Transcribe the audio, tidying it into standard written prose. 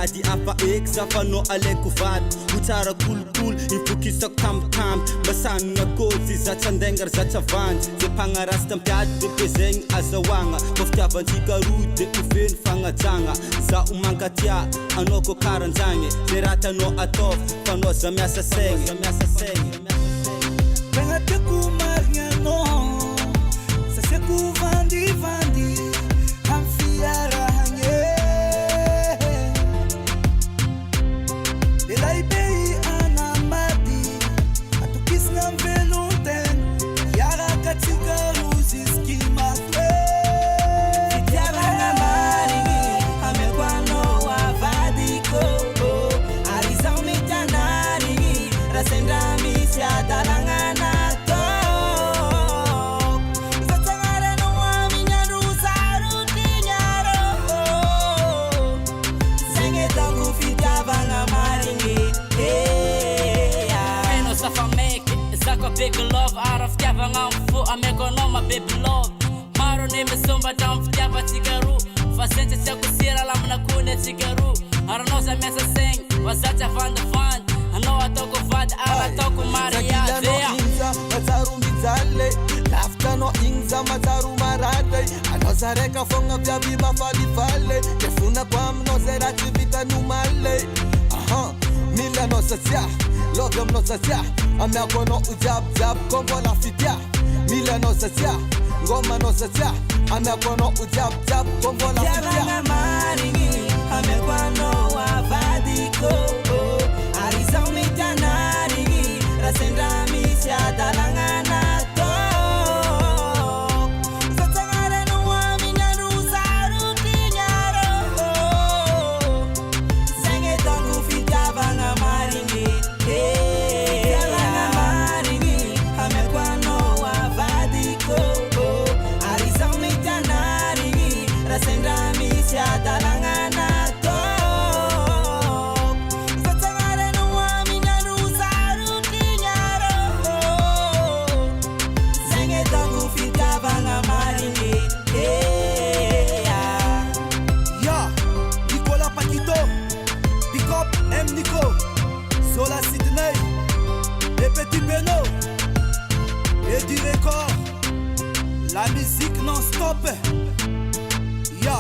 sady afa eky zafanao alaiko vato ho tsara kolokolo ifokisako tambitamby masanina kozy zatsy andengary zatsy avandy zay mpagnarasy tampiady de pezegny azahoagna fa fitiavantsika roa de oveny fagnajagna za ho mankatia anao ko karanjagny zay raha tanao ataovy fanao za miasa segny tegna tiako marigna anao sasiako vandivandy amy fiarahagny delay be anamady atokisina amy velon-tegna iarakatsika roa zisky matoe fitiavagna marigny amiako anao avadiko ary zaho mety anarigny raha sendra misy adalagna anatao zatsagnarano amin'ny andro sarotignaro zegny ataoko fitiavagna marigny hainao safa meky zako big love ara fitiavagna amy fo amiako anao ma baby love maro ne misombatra amy fitiavatsika roa fa sentry tsy akosira lamina kony atsika roa ary anao za miasa segny vazatsy avandivandy anao ataoko vady ara ataoko mariage matsaro mijaly lafitanao igny za matsaro maratay anao za raika fogna viavy mafalifaly de fonako aminao zay raha tsy vitanomaly mila anao satsia lovy aminao satsia amiako anao ujiabijiaby kombola fitia mila anao satsia ngoma anao satsia amiako anao ujiabijiaby kombola fitia marigny amiako anao avadiko ary zaho mety anarigny raha sendra misy adalagna anatao zatsagnarano amin'ny andro sarotignaro zegny ataoko fitiavagna marigny fitiavagna marigny amiako anao avadiko ary zaho mety anarigny raha sendra misy adalagna anatao zatsagnarano amin'ny andro sarotignaro zegny ataoko fitiavagna marigny Ya, Nicolas Paquito, Pick Up, M. Nico, Zola Sydney, les petits Beno, et du record, la musique non-stop. Ya,